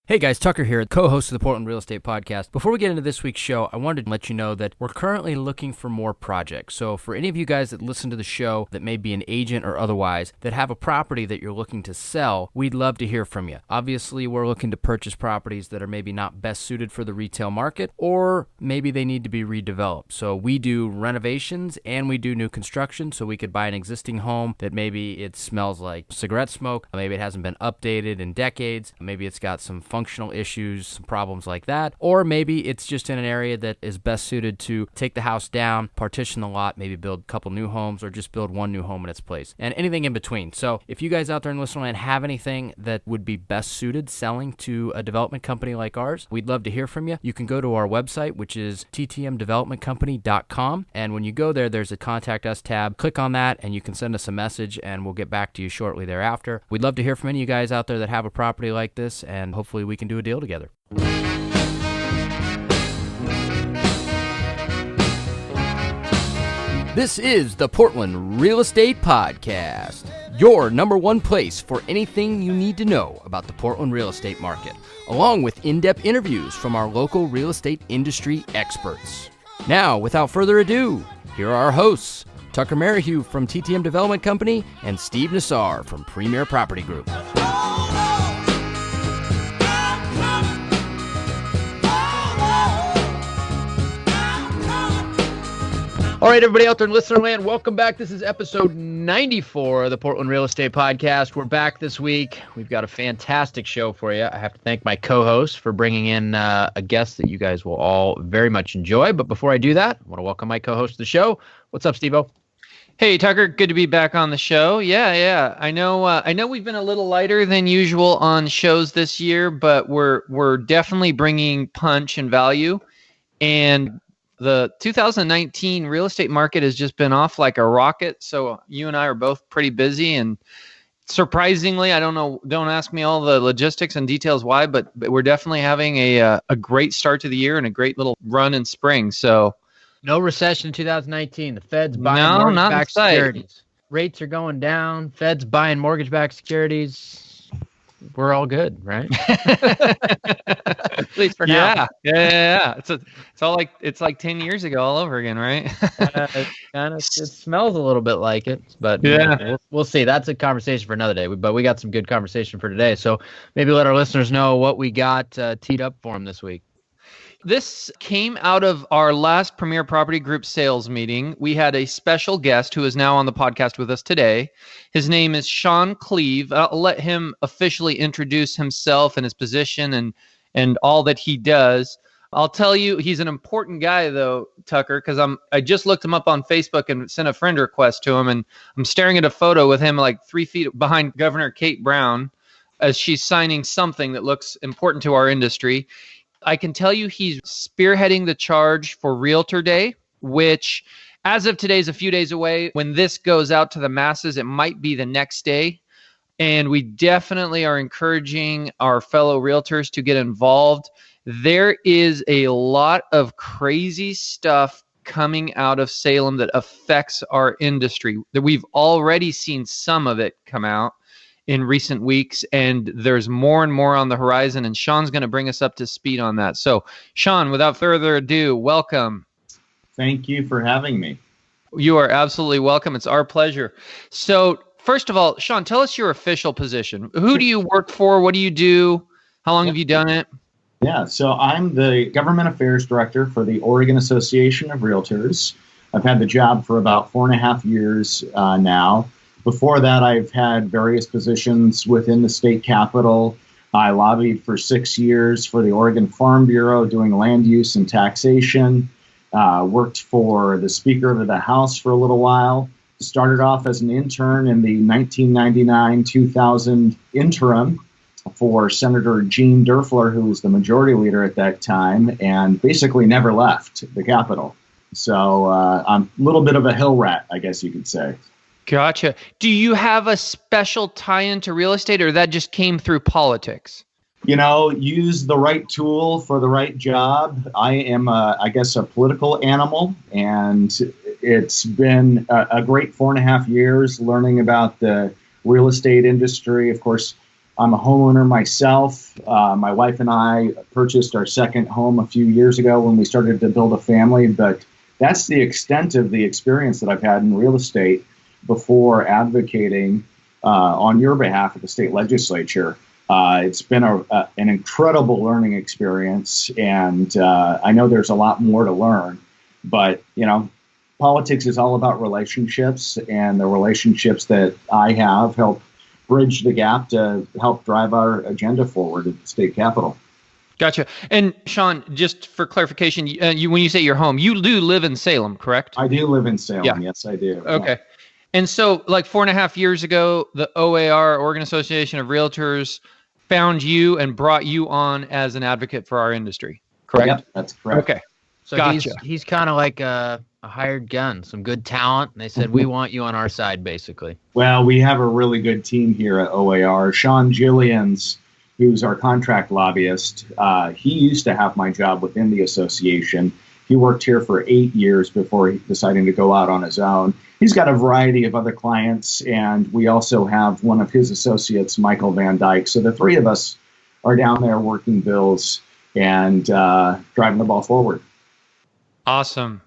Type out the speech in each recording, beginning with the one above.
Hey guys, Tucker here, co-host of the Portland Real Estate Podcast. Before we get into this week's show, I wanted to let you know that we're currently looking for more projects. So for any of you guys that listen to the show that may be an agent or otherwise that have a property that you're looking to sell, we'd love to hear from you. Obviously, we're looking to purchase properties that are maybe not best suited for the retail market, or maybe they need to be redeveloped. So we do renovations and we do new construction, so we could buy an existing home that maybe it smells like cigarette smoke, maybe it hasn't been updated in decades, maybe it's got some functional issues, some problems like that, or maybe it's just in an area that is best suited to take the house down, partition the lot, maybe build a couple new homes, or just build one new home in its place, and anything in between. So if you guys out there in listener land have anything that would be best suited selling to a development company like ours, we'd love to hear from you. You can go to our website, which is ttmdevelopmentcompany.com, and when you go there, there's a Contact Us tab. Click on that, and you can send us a message, and we'll get back to you shortly thereafter. We'd love to hear from any of you guys out there that have a property like this, and hopefully we can do a deal together. This is the Portland Real Estate Podcast, your number one place for anything you need to know about the Portland real estate market, along with in-depth interviews from our local real estate industry experts. Now, without further ado, here are our hosts, Tucker Merrihew from TTM Development Company and Steve Nassar from Premier Property Group. All right, everybody out there in listener land, welcome back. This is episode 94 of the Portland Real Estate Podcast. We're back this week. We've got a fantastic show for you. I have to thank my co-host for bringing in a guest that you guys will all very much enjoy. But before I do that, I want to welcome my co-host to the show. What's up, Steve-O? Hey, Tucker. Good to be back on the show. Yeah. I know we've been a little lighter than usual on shows this year, but we're definitely bringing punch and value. And the 2019 real estate market has just been off like a rocket. So you and I are both pretty busy, and surprisingly, I don't know, don't ask me all the logistics and details why, but we're definitely having a great start to the year and a great little run in spring. So no recession in 2019. The Fed's buying mortgage-backed securities. Rates are going down. Fed's buying mortgage-backed securities. We're all good, right? At least for now. Yeah. It's like 10 years ago all over again, right? It smells a little bit like it, but yeah, we'll see. That's a conversation for another day. But we got some good conversation for today. So maybe let our listeners know what we got teed up for them this week. This came out of our last Premier Property Group sales meeting. We had a special guest who is now on the podcast with us today. His name is Sean Cleve. I'll let him officially introduce himself and his position and all that he does. I'll tell you, he's an important guy, though, Tucker, because I just looked him up on Facebook and sent a friend request to him, and I'm staring at a photo with him like 3 feet behind Governor Kate Brown as she's signing something that looks important to our industry. I can tell you he's spearheading the charge for Realtor Day, which as of today is a few days away. When this goes out to the masses, it might be the next day. And we definitely are encouraging our fellow realtors to get involved. There is a lot of crazy stuff coming out of Salem that affects our industry. We've already seen some of it come out in recent weeks, and there's more and more on the horizon, and Sean's going to bring us up to speed on that. So, Sean, without further ado, welcome. Thank you for having me. You are absolutely welcome. It's our pleasure. So, first of all, Sean, tell us your official position. Who do you work for? What do you do? How long have you done it? Yeah, so I'm the Government Affairs Director for the Oregon Association of Realtors. I've had the job for about 4.5 years now. Before that, I've had various positions within the state capitol. I lobbied for 6 years for the Oregon Farm Bureau doing land use and taxation. Worked for the Speaker of the House for a little while. Started off as an intern in the 1999-2000 interim for Senator Gene Derfler, who was the majority leader at that time, and basically never left the Capitol. So I'm a little bit of a hill rat, I guess you could say. Gotcha. Do you have a special tie-in to real estate, or that just came through politics? Use the right tool for the right job. I am, I guess, a political animal, and it's been a great 4.5 years learning about the real estate industry. Of course, I'm a homeowner myself. My wife and I purchased our second home a few years ago when we started to build a family, but that's the extent of the experience that I've had in real estate before advocating on your behalf at the state legislature. It's been an incredible learning experience, and I know there's a lot more to learn, but politics is all about relationships, and the relationships that I have help bridge the gap to help drive our agenda forward at the state capitol. Gotcha. And Sean, just for clarification, when you say your home, you do live in Salem, correct? I do live in Salem. Yeah. Yes, I do. Okay. Yeah. And so like 4.5 years ago, the OAR, Oregon Association of Realtors, found you and brought you on as an advocate for our industry, correct? Yep, that's correct. Okay. So Gotcha. he's kind of like a hired gun, some good talent. And they said, we want you on our side, basically. Well, we have a really good team here at OAR. Sean Gillians, who's our contract lobbyist, he used to have my job within the association. He worked here for 8 years before deciding to go out on his own. He's got a variety of other clients, and we also have one of his associates, Michael Van Dyke. So the three of us are down there working bills and driving the ball forward. Awesome.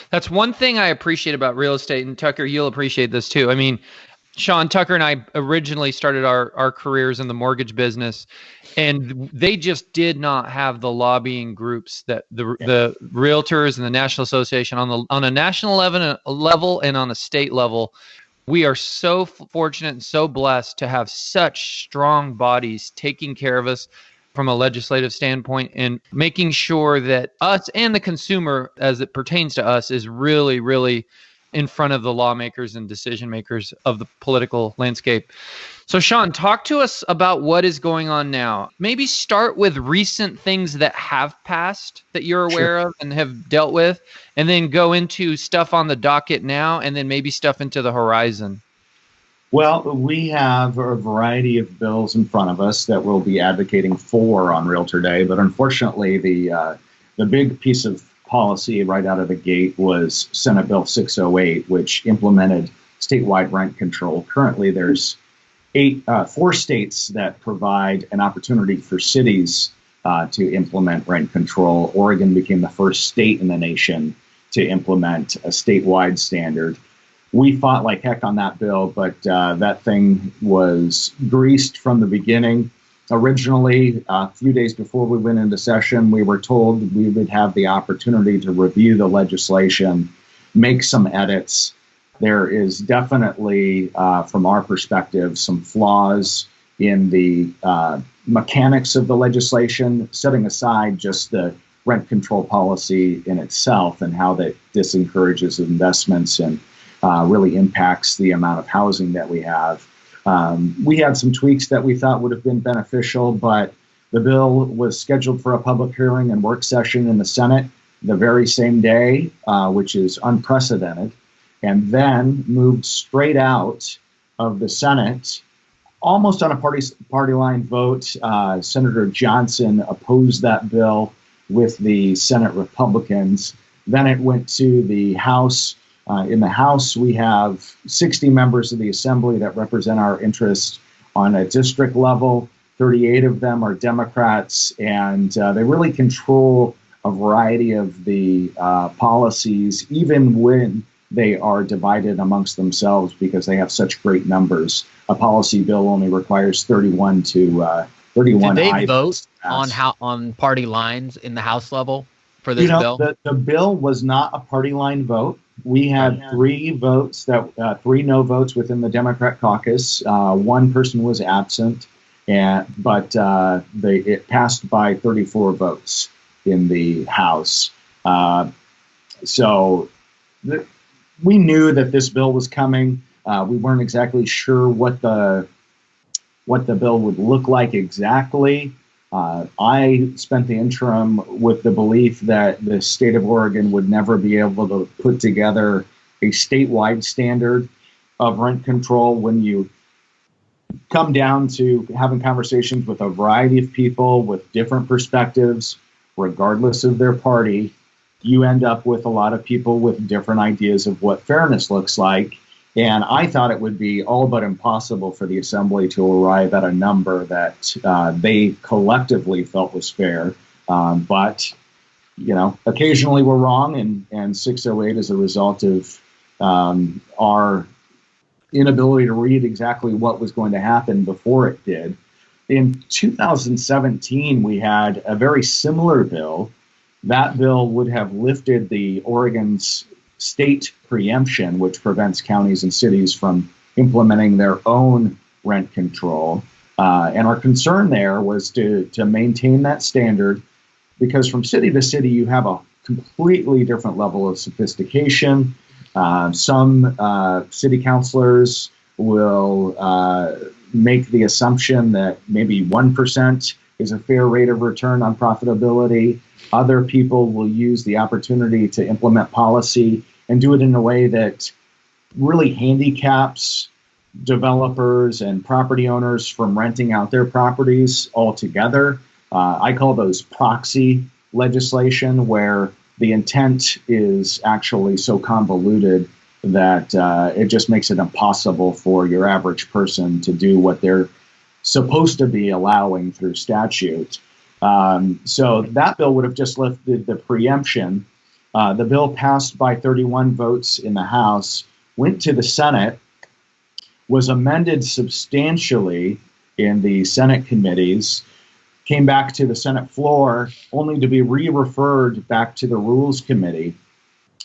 That's one thing I appreciate about real estate, and Tucker, you'll appreciate this too. I mean, Sean, Tucker and I originally started our careers in the mortgage business, and they just did not have the lobbying groups that the realtors and the National Association on a national level and on a state level. We are so fortunate and so blessed to have such strong bodies taking care of us from a legislative standpoint and making sure that us and the consumer, as it pertains to us, is really, really in front of the lawmakers and decision makers of the political landscape. So Sean, talk to us about what is going on now. Maybe start with recent things that have passed that you're aware of and have dealt with, and then go into stuff on the docket now, and then maybe stuff into the horizon. Well, we have a variety of bills in front of us that we'll be advocating for on Realtor Day, but unfortunately the big piece of policy right out of the gate was Senate Bill 608, which implemented statewide rent control. Currently, there's 4 states that provide an opportunity for cities to implement rent control. Oregon became the first state in the nation to implement a statewide standard. We fought like heck on that bill, but that thing was greased from the beginning. Originally, a few days before we went into session, we were told we would have the opportunity to review the legislation, make some edits. There is definitely, from our perspective, some flaws in the mechanics of the legislation, setting aside just the rent control policy in itself and how that disencourages investments and really impacts the amount of housing that we have. We had some tweaks that we thought would have been beneficial, but the bill was scheduled for a public hearing and work session in the Senate the very same day, which is unprecedented, and then moved straight out of the Senate, almost on a party line vote. Senator Johnson opposed that bill with the Senate Republicans. Then it went to the House. In the House, we have 60 members of the Assembly that represent our interests on a district level. 38 of them are Democrats, and they really control a variety of the policies, even when they are divided amongst themselves because they have such great numbers. A policy bill only requires 31 to 31. Did they vote on party lines in the House level for this bill? The bill was not a party line vote. We had 3 votes, 3 no votes within the Democrat caucus. One person was absent, but it passed by 34 votes in the House. We knew that this bill was coming. We weren't exactly sure what the bill would look like exactly. I spent the interim with the belief that the state of Oregon would never be able to put together a statewide standard of rent control. When you come down to having conversations with a variety of people with different perspectives, regardless of their party, you end up with a lot of people with different ideas of what fairness looks like. And I thought it would be all but impossible for the assembly to arrive at a number that they collectively felt was fair. But occasionally we're wrong, and 608 is a result of our inability to read exactly what was going to happen before it did. In 2017, we had a very similar bill. That bill would have lifted the Oregon's state preemption, which prevents counties and cities from implementing their own rent control. And our concern there was to maintain that standard, because from city to city, you have a completely different level of sophistication. Some city councilors will make the assumption that maybe 1% is a fair rate of return on profitability. Other people will use the opportunity to implement policy and do it in a way that really handicaps developers and property owners from renting out their properties altogether. I call those proxy legislation, where the intent is actually so convoluted that it just makes it impossible for your average person to do what they're supposed to be allowing through statute. So that bill would have just lifted the preemption. The bill passed by 31 votes in the House, went to the Senate, was amended substantially in the Senate committees, came back to the Senate floor only to be re-referred back to the Rules Committee.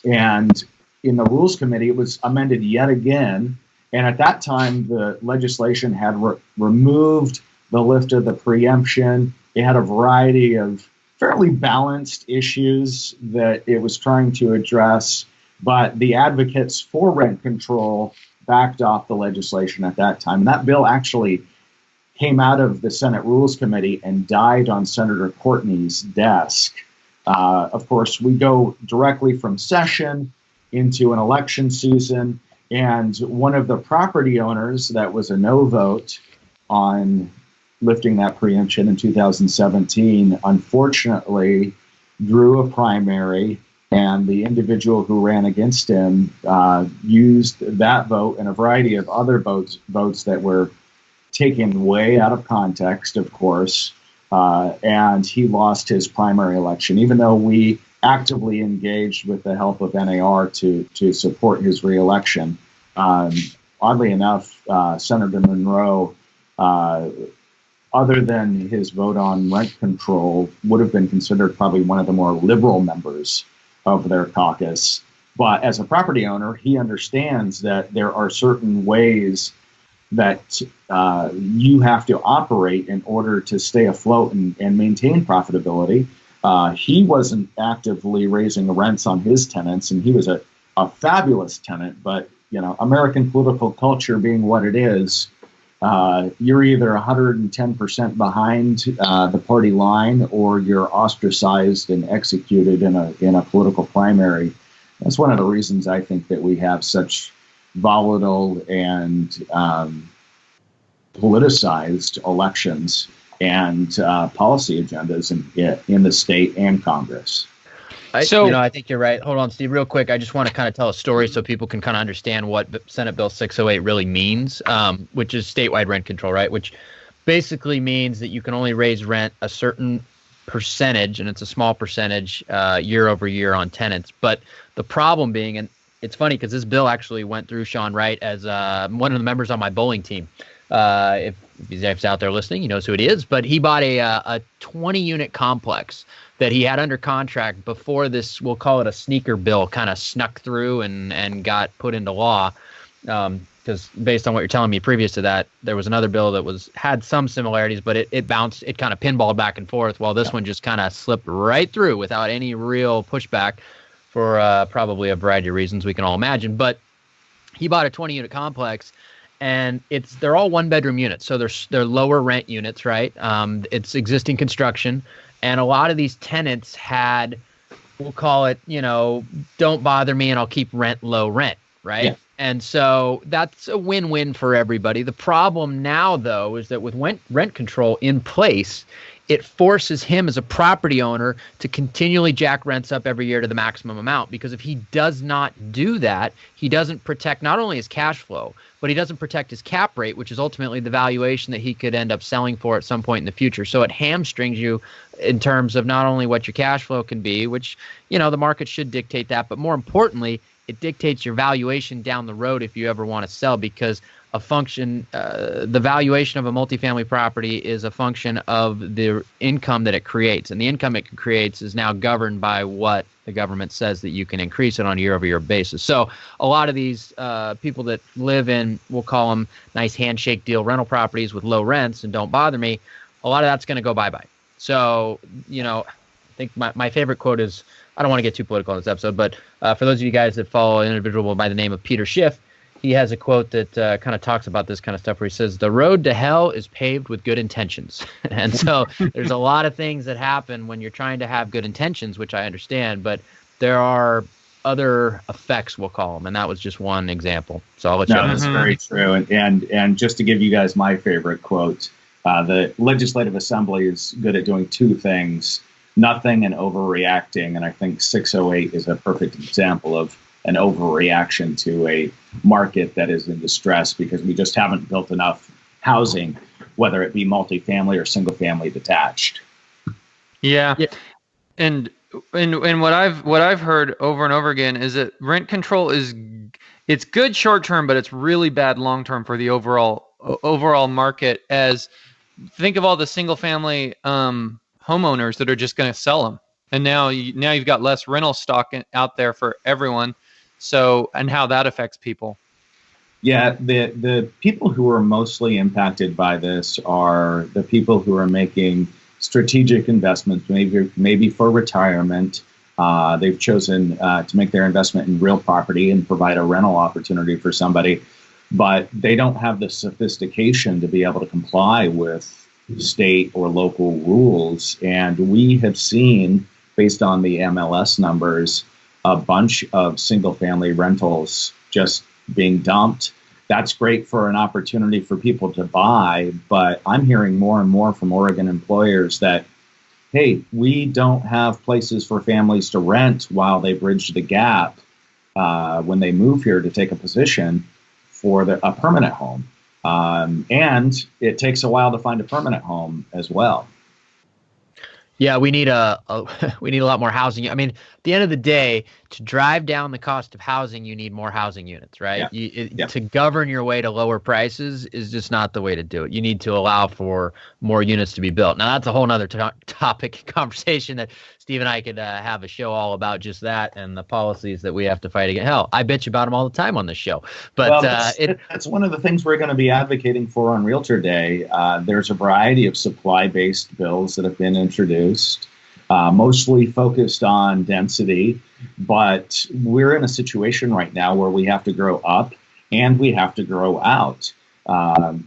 And in the Rules Committee, it was amended yet again. And at that time, the legislation had removed the lift of the preemption. It had a variety of fairly balanced issues that it was trying to address, but the advocates for rent control backed off the legislation at that time. And that bill actually came out of the Senate Rules Committee and died on Senator Courtney's desk. Of course, we go directly from session into an election season, and one of the property owners that was a no vote on lifting that preemption in 2017, unfortunately, drew a primary, and the individual who ran against him used that vote and a variety of other votes that were taken way out of context, of course, and he lost his primary election, even though we actively engaged with the help of NAR to support his reelection. Oddly enough, Senator Monroe, other than his vote on rent control, would have been considered probably one of the more liberal members of their caucus. But as a property owner, he understands that there are certain ways that you have to operate in order to stay afloat and maintain profitability. He wasn't actively raising the rents on his tenants, and he was a fabulous tenant. But American political culture being what it is, you're either 110% behind the party line, or you're ostracized and executed in a political primary. That's one of the reasons I think that we have such volatile and politicized elections and policy agendas in the state and Congress. I think you're right. Hold on, Steve, real quick. I just want to kind of tell a story so people can kind of understand what Senate Bill 608 really means, which is statewide rent control, right? Which basically means that you can only raise rent a certain percentage, and it's a small percentage year over year on tenants. But the problem being, and it's funny because this bill actually went through Sean Wright as one of the members on my bowling team. If he's out there listening, he knows who it is. But he bought a 20-unit complex that he had under contract before this, we'll call it a sneaker bill, kind of snuck through and got put into law. Because based on what you're telling me previous to that, there was another bill that had some similarities, but it bounced, it kind of pinballed back and forth, while this one just kind of slipped right through without any real pushback for probably a variety of reasons we can all imagine. But he bought a 20-unit complex, and they're all one-bedroom units, so they're lower rent units, right? It's existing construction, and a lot of these tenants had, we'll call it, don't bother me and I'll keep low rent, right? Yeah. And so that's a win-win for everybody. The problem now, though, is that with rent control in place, it forces him as a property owner to continually jack rents up every year to the maximum amount. Because if he does not do that, he doesn't protect not only his cash flow, but he doesn't protect his cap rate, which is ultimately the valuation that he could end up selling for at some point in the future. So it hamstrings you in terms of not only what your cash flow can be, which, the market should dictate that, but more importantly, it dictates your valuation down the road if you ever want to sell, because the valuation of a multifamily property is a function of the income that it creates. And the income it creates is now governed by what the government says that you can increase it on a year-over-year basis. So a lot of these people that live in, we'll call them nice handshake deal rental properties with low rents and don't bother me, a lot of that's going to go bye-bye. So, I think my favorite quote is, I don't want to get too political in this episode, but for those of you guys that follow an individual by the name of Peter Schiff, he has a quote that kind of talks about this kind of stuff where he says, "The road to hell is paved with good intentions." And so there's a lot of things that happen when you're trying to have good intentions, which I understand, but there are other effects, we'll call them. And that was just one example. So I'll let you know. That's very true. And just to give you guys my favorite quote, the Legislative Assembly is good at doing two things: nothing and overreacting. And I think 608 is a perfect example of an overreaction to a market that is in distress because we just haven't built enough housing, whether it be multifamily or single family detached. Yeah. And what I've heard over and over again is that rent control it's good short term, but it's really bad long term for the overall market. As think of all the single family homeowners that are just going to sell them, and now you've got less rental stock out there for everyone. So, and how that affects people. Yeah, the people who are mostly impacted by this are the people who are making strategic investments, maybe for retirement. They've chosen to make their investment in real property and provide a rental opportunity for somebody, but they don't have the sophistication to be able to comply with state or local rules. And we have seen, based on the MLS numbers, a bunch of single-family rentals just being dumped. That's great for an opportunity for people to buy, but I'm hearing more and more from Oregon employers that, hey, we don't have places for families to rent while they bridge the gap when they move here to take a position for a permanent home. And it takes a while to find a permanent home as well. Yeah, we need we need a lot more housing. I mean, at the end of the day, to drive down the cost of housing, you need more housing units, right? Yeah. To govern your way to lower prices is just not the way to do it. You need to allow for more units to be built. Now, that's a whole nother topic conversation that Steve and I could have a show all about, just that and the policies that we have to fight against. Hell, I bitch about them all the time on this show. But that's one of the things we're going to be advocating for on Realtor Day. There's a variety of supply-based bills that have been introduced, mostly focused on density. But we're in a situation right now where we have to grow up and we have to grow out.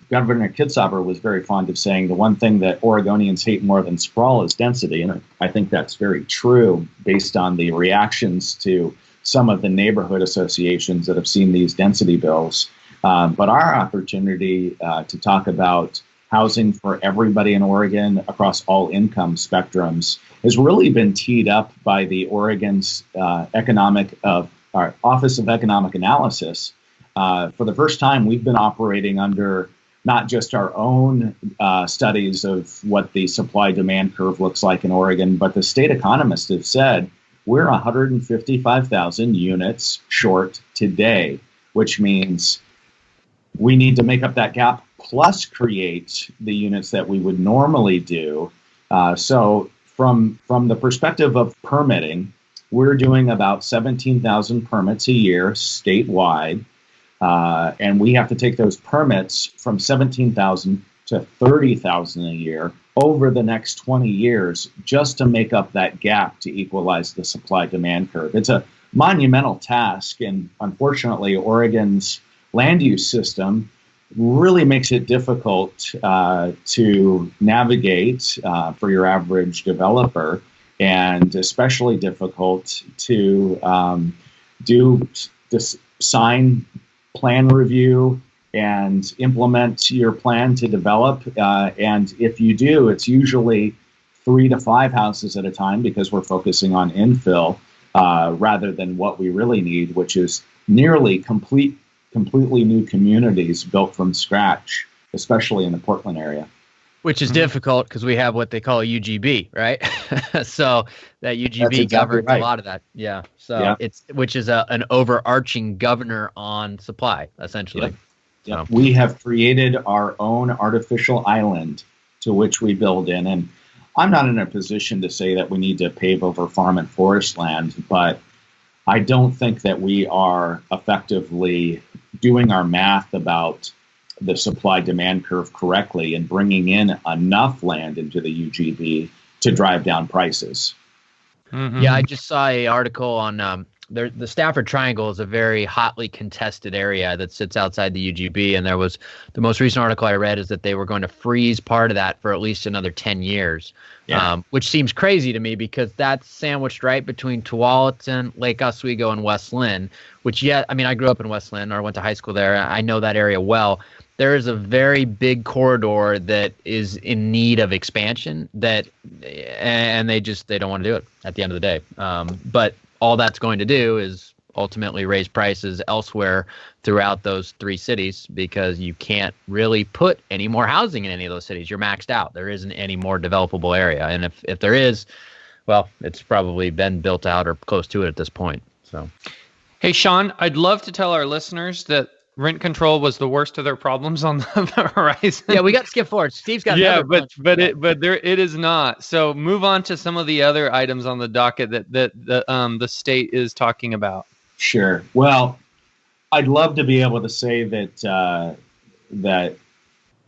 Governor Kitzhaber was very fond of saying the one thing that Oregonians hate more than sprawl is density. And I think that's very true based on the reactions to some of the neighborhood associations that have seen these density bills. But our opportunity to talk about housing for everybody in Oregon across all income spectrums has really been teed up by the Oregon's our Office of Economic Analysis. For the first time, we've been operating under not just our own studies of what the supply-demand curve looks like in Oregon, but the state economists have said we're 155,000 units short today, which means we need to make up that gap plus create the units that we would normally do. So from the perspective of permitting, we're doing about 17,000 permits a year statewide. And we have to take those permits from 17,000 to 30,000 a year over the next 20 years just to make up that gap to equalize the supply-demand curve. It's a monumental task, and unfortunately, Oregon's land use system really makes it difficult to navigate for your average developer, and especially difficult to sign plan review and implement your plan to develop. And if you do, it's usually 3 to 5 houses at a time because we're focusing on infill rather than what we really need, which is nearly completely new communities built from scratch, especially in the Portland area. Which is difficult because we have what they call UGB, right? So that UGB governs a lot of that. Yeah. So which is an overarching governor on supply, essentially. Yep. We have created our own artificial island to which we build in. And I'm not in a position to say that we need to pave over farm and forest land, but I don't think that we are effectively doing our math about the supply-demand curve correctly and bringing in enough land into the UGB to drive down prices. Mm-hmm. Yeah, I just saw an article on the Stafford Triangle is a very hotly contested area that sits outside the UGB, and there was the most recent article I read is that they were going to freeze part of that for at least another 10 years, which seems crazy to me because that's sandwiched right between Tualatin, Lake Oswego, and West Lynn, which I mean, I grew up in West Lynn or went to high school there. I know that area well. There is a very big corridor that is in need of expansion and they don't want to do it at the end of the day. But all that's going to do is ultimately raise prices elsewhere throughout those 3 cities because you can't really put any more housing in any of those cities. You're maxed out. There isn't any more developable area. And if there is, well, it's probably been built out or close to it at this point. So, hey, Sean, I'd love to tell our listeners that rent control was the worst of their problems on the horizon. Yeah, we got to skip forward. Steve's got it is not. So move on to some of the other items on the docket that the state is talking about. Sure. Well, I'd love to be able to say that that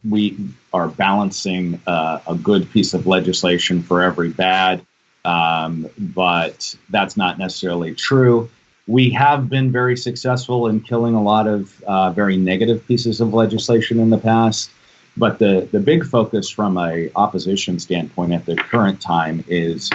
we are balancing a good piece of legislation for every bad, but that's not necessarily true. We have been very successful in killing a lot of very negative pieces of legislation in the past, but the big focus from an opposition standpoint at the current time is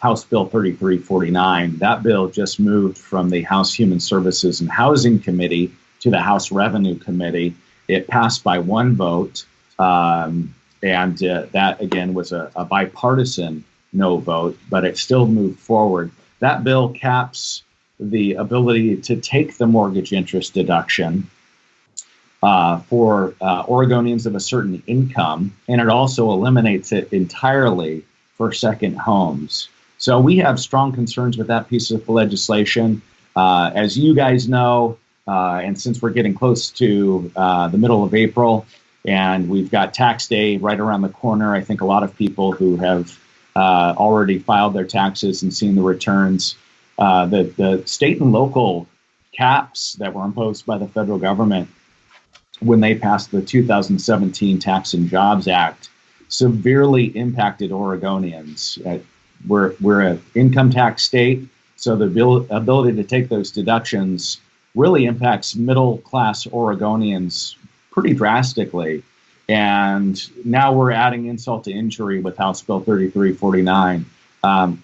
House Bill 3349. That bill just moved from the House Human Services and Housing Committee to the House Revenue Committee. It passed by 1 vote, and that, again, was a bipartisan no vote, but it still moved forward. That bill caps the ability to take the mortgage interest deduction for Oregonians of a certain income, and it also eliminates it entirely for second homes. So we have strong concerns with that piece of legislation. As you guys know, and since we're getting close to the middle of April, and we've got tax day right around the corner, I think a lot of people who have already filed their taxes and seen the returns, the state and local caps that were imposed by the federal government when they passed the 2017 Tax and Jobs Act severely impacted Oregonians. We're an income tax state, so the ability to take those deductions really impacts middle-class Oregonians pretty drastically. And now we're adding insult to injury with House Bill 3349.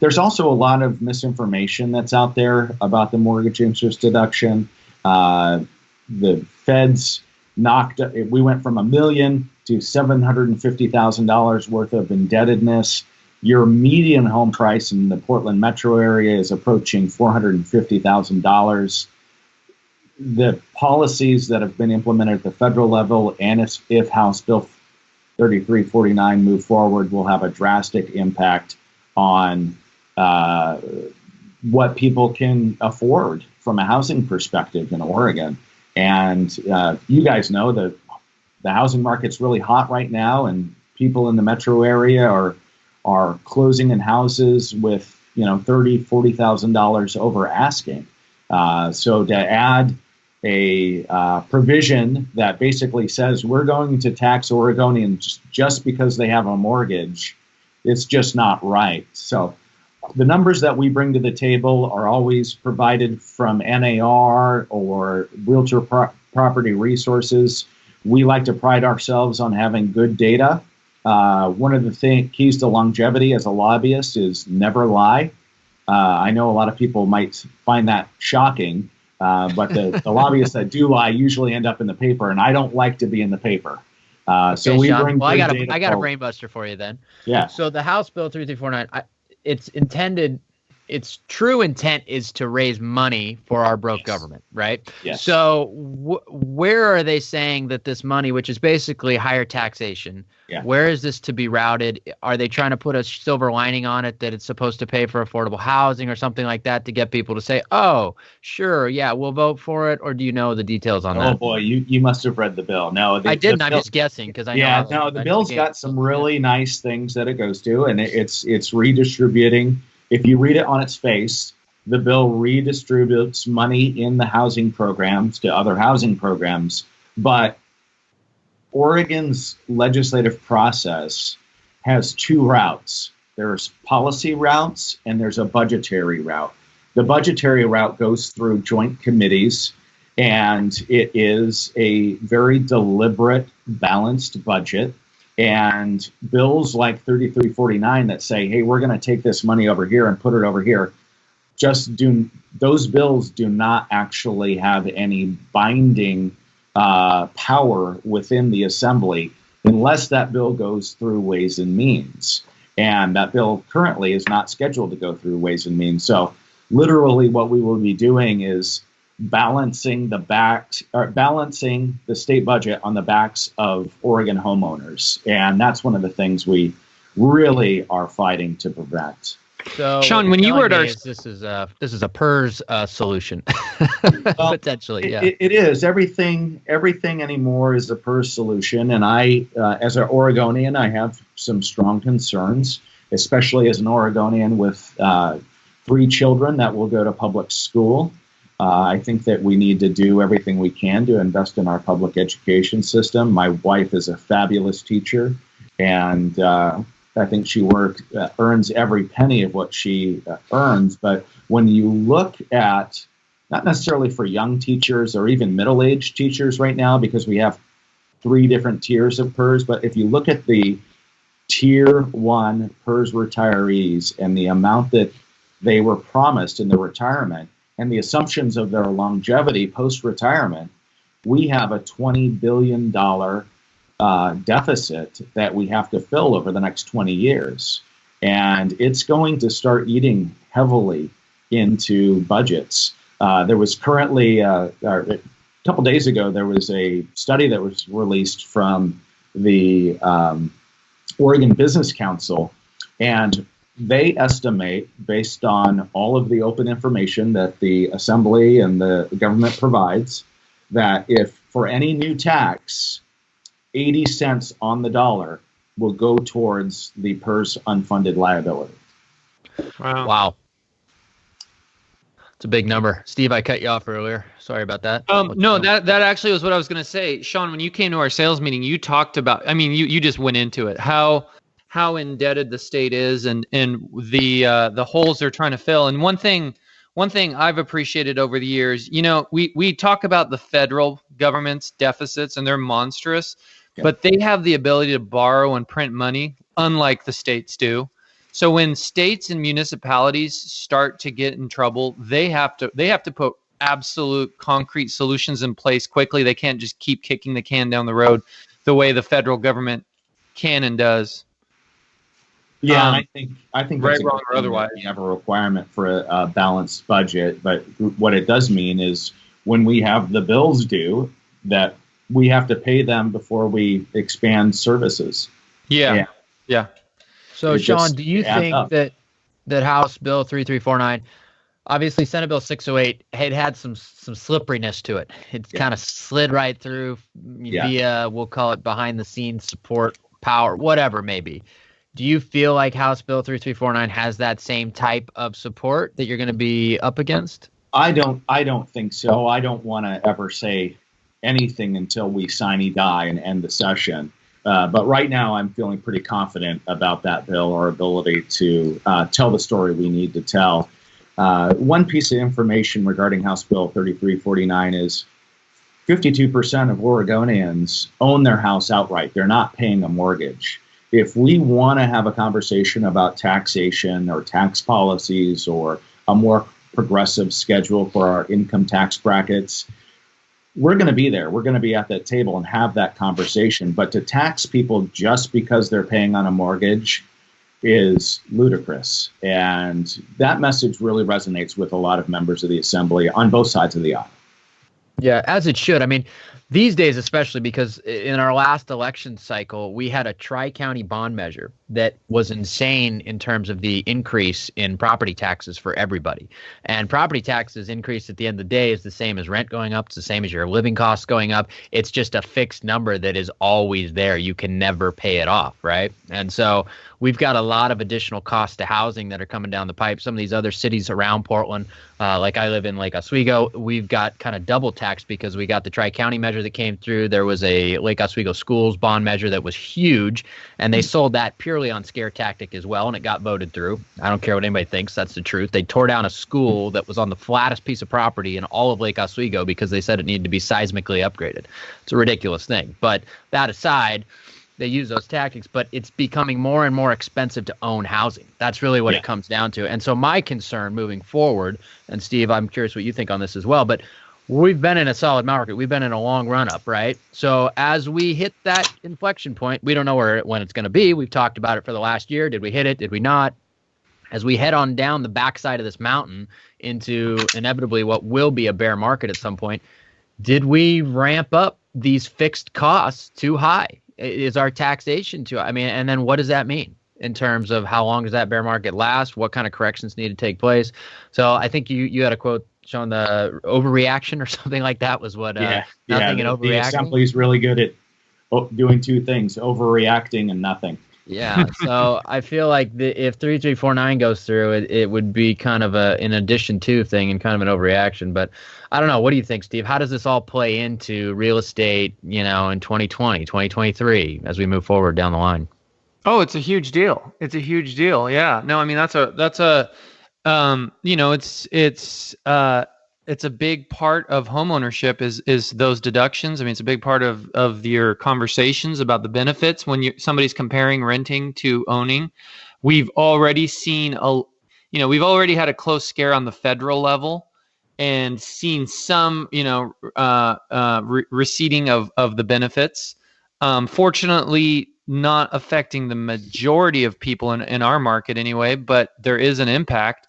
There's also a lot of misinformation that's out there about the mortgage interest deduction. The feds we went from $1 million to $750,000 worth of indebtedness. Your median home price in the Portland metro area is approaching $450,000. The policies that have been implemented at the federal level, and if House Bill 3349 move forward, will have a drastic impact on what people can afford from a housing perspective in Oregon. And you guys know that the housing market's really hot right now, and people in the metro area are closing in houses with $30,000, $40,000 over asking. So to add a provision that basically says we're going to tax Oregonians just because they have a mortgage, it's just not right. So the numbers that we bring to the table are always provided from NAR or Realtor Property Resources. We like to pride ourselves on having good data. One of the keys to longevity as a lobbyist is never lie. I know a lot of people might find that shocking, but the lobbyists that do lie usually end up in the paper, and I don't like to be in the paper. So Okay, we Sean. bring Well, big data I got a forward. brain buster for you then. Yeah. So the House Bill 3349, it's intended, its true intent is to raise money for our broke government, right? Yes. So where are they saying that this money, which is basically higher taxation, where is this to be routed? Are they trying to put a silver lining on it that it's supposed to pay for affordable housing or something like that to get people to say, oh, sure, yeah, we'll vote for it? Or do you know the details on that? Oh boy, you must have read the bill. No, I didn't. I'm just guessing because I know. Yeah, no, the bill's got some really nice things that it goes to, and it's redistributing. If you read it on its face, the bill redistributes money in the housing programs to other housing programs. But Oregon's legislative process has two routes. There's policy routes and there's a budgetary route. The budgetary route goes through joint committees, and it is a very deliberate, balanced budget. And bills like 3349 that say, hey, we're going to take this money over here and put it over here, those bills do not actually have any binding power within the assembly unless that bill goes through Ways and Means. And that bill currently is not scheduled to go through Ways and Means. So literally what we will be doing is balancing the state budget on the backs of Oregon homeowners. And that's one of the things we really are fighting to prevent. So Sean, when you were at our, this is a PERS solution, well, potentially. Yeah, it is. Everything anymore is a PERS solution. And I, as an Oregonian, I have some strong concerns, especially as an Oregonian with 3 children that will go to public school. I think that we need to do everything we can to invest in our public education system. My wife is a fabulous teacher, and I think she earns every penny of what she earns. But when you look at, not necessarily for young teachers or even middle-aged teachers right now, because we have 3 different tiers of PERS, but if you look at the Tier 1 PERS retirees and the amount that they were promised in their retirement and the assumptions of their longevity post-retirement, we have a $20 billion deficit that we have to fill over the next 20 years. And it's going to start eating heavily into budgets. There was currently, a couple days ago, there was a study that was released from the Oregon Business Council, and they estimate, based on all of the open information that the Assembly and the government provides, that if for any new tax, 80 cents on the dollar will go towards the PERS unfunded liability. Wow. It's a big number. Steve, I cut you off earlier. Sorry about that. No, that actually was what I was going to say. Sean, when you came to our sales meeting, you talked about, you just went into it, how indebted the state is and the holes they're trying to fill. And one thing I've appreciated over the years, we talk about the federal government's deficits, and they're monstrous, but they have the ability to borrow and print money, unlike the states do. So when states and municipalities start to get in trouble, they have to put absolute concrete solutions in place quickly. They can't just keep kicking the can down the road the way the federal government can and does. Yeah, I think right, that's wrong, or otherwise. We have a requirement for a balanced budget, but what it does mean is when we have the bills due, that we have to pay them before we expand services. Yeah. So, Sean, do you think that House Bill 3349, obviously Senate Bill 608, had some slipperiness to it? It kind of slid right through via, we'll call it behind the scenes support, power, whatever maybe. Do you feel like House Bill 3349 has that same type of support that you're going to be up against? I don't think so. I don't want to ever say anything until we sine die and end the session. But right now, I'm feeling pretty confident about that bill, our ability to tell the story we need to tell. One piece of information regarding House Bill 3349 is 52% of Oregonians own their house outright. They're not paying a mortgage. If we want to have a conversation about taxation or tax policies or a more progressive schedule for our income tax brackets, we're going to be there. We're going to be at that table and have that conversation. But to tax people just because they're paying on a mortgage is ludicrous. And that message really resonates with a lot of members of the assembly on both sides of the aisle. Yeah, as it should. I mean, these days, especially because in our last election cycle, we had a tri-county bond measure that was insane in terms of the increase in property taxes for everybody. And property taxes increase at the end of the day is the same as rent going up. It's the same as your living costs going up. It's just a fixed number that is always there. You can never pay it off, right? And so we've got a lot of additional costs to housing that are coming down the pipe. Some of these other cities around Portland, like I live in Lake Oswego, we've got kind of double taxed because we got the tri-county measure that came through. There was a Lake Oswego schools bond measure that was huge, and they sold that purely on scare tactic as well, and it got voted through. I don't care what anybody thinks. That's the truth. They tore down a school that was on the flattest piece of property in all of Lake Oswego because they said it needed to be seismically upgraded. It's a ridiculous thing. But that aside, they use those tactics, but it's becoming more and more expensive to own housing. That's really what it comes down to. And so my concern moving forward, and Steve, I'm curious what you think on this as well, but we've been in a solid market. We've been in a long run up, right? So as we hit that inflection point, we don't know when it's going to be. We've talked about it for the last year. Did we hit it? Did we not? As we head on down the backside of this mountain into inevitably what will be a bear market at some point, did we ramp up these fixed costs too high? Is our taxation too high? I mean, and then what does that mean in terms of how long does that bear market last? What kind of corrections need to take place? So I think you had a quote, Sean, the overreaction or something like that was what nothing and overreacting. The assembly is really good at doing two things, overreacting and nothing. Yeah, so I feel like if 3349 goes through, it would be kind of an addition to thing and kind of an overreaction. But I don't know. What do you think, Steve? How does this all play into real estate, in 2020, 2023 as we move forward down the line? Oh, it's a huge deal. It's a huge deal. Yeah. No, I mean, it's a big part of homeownership is those deductions. I mean, it's a big part of your conversations about the benefits when somebody's comparing renting to owning. We've already seen we've already had a close scare on the federal level and seen some, receding of the benefits. Fortunately, not affecting the majority of people in our market anyway, but there is an impact.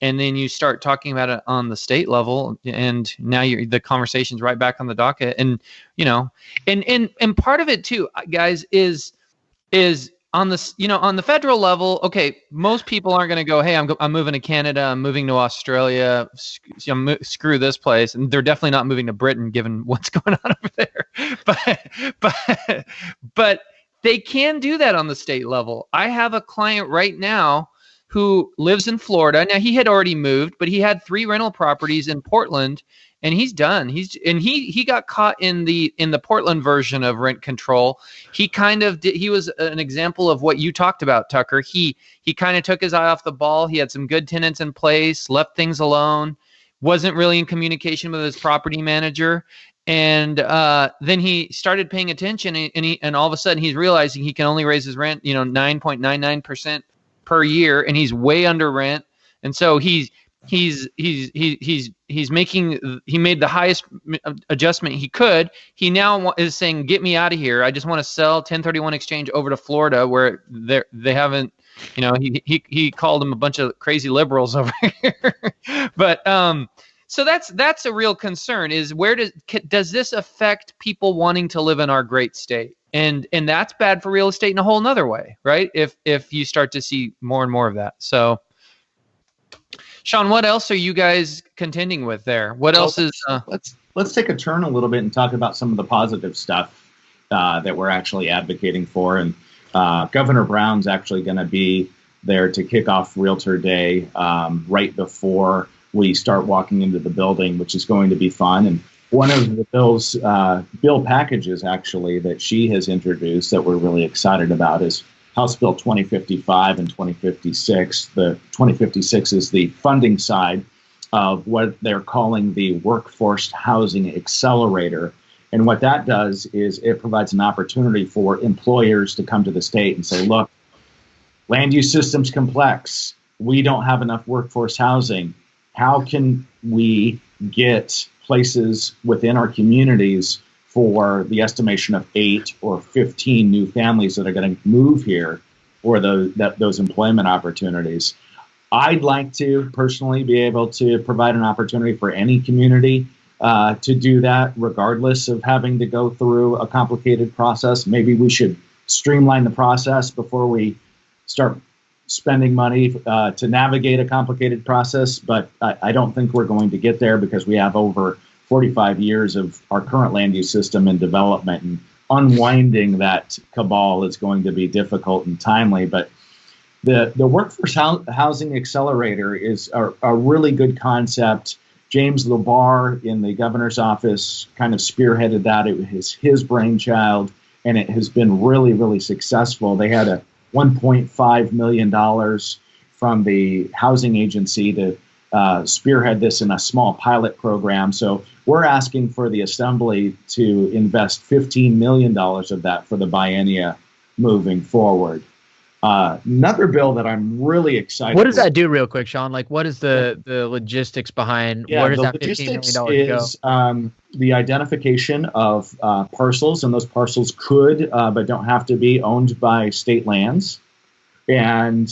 And then you start talking about it on the state level, and now the conversation's right back on the docket. And and part of it too, guys, is on the on the federal level. Okay, most people aren't going to go, hey, I'm moving to Canada, I'm moving to Australia, screw this place, and they're definitely not moving to Britain given what's going on over there. But they can do that on the state level. I have a client right now who lives in Florida. Now, he had already moved, but he had 3 rental properties in Portland, and he's done. He got caught in the Portland version of rent control. He kind of he was an example of what you talked about, Tucker. He kind of took his eye off the ball. He had some good tenants in place, left things alone, wasn't really in communication with his property manager. And then he started paying attention, and all of a sudden he's realizing he can only raise his rent, 9.99% per year, and he's way under rent. And so he made the highest adjustment he could. He now is saying, get me out of here. I just want to sell 1031 exchange over to Florida, where they haven't, he called them a bunch of crazy liberals over here. But so that's a real concern, is where does this affect people wanting to live in our great state? And that's bad for real estate in a whole nother way, right? If you start to see more and more of that. So, Sean, what else are you guys contending with there? What else is? Let's take a turn a little bit and talk about some of the positive stuff that we're actually advocating for. And Governor Brown's actually going to be there to kick off Realtor Day right before we start walking into the building, which is going to be fun. And one of the bill packages actually that she has introduced that we're really excited about is House Bill 2055 and 2056. The 2056 is the funding side of what they're calling the Workforce Housing Accelerator. And what that does is it provides an opportunity for employers to come to the state and say, look, land use system's complex. We don't have enough workforce housing. How can we get places within our communities for the estimation of 8 or 15 new families that are going to move here for those employment opportunities. I'd like to personally be able to provide an opportunity for any community to do that, regardless of having to go through a complicated process. Maybe we should streamline the process before we start spending money to navigate a complicated process. But I don't think we're going to get there because we have over 45 years of our current land use system in development, and unwinding that cabal is going to be difficult and timely. But the Workforce Housing Accelerator is a really good concept. James LeBar in the governor's office kind of spearheaded that. It was his brainchild, and it has been really, really successful. They had a $1.5 million from the housing agency to spearhead this in a small pilot program. So we're asking for the Assembly to invest $15 million of that for the biennia moving forward. Another bill that I'm really excited. What does that do, real quick, Sean? Like, what is the logistics behind? Yeah, where does the that $15 million logistics go? is the identification of parcels, and those parcels could, but don't have to be, owned by state lands. And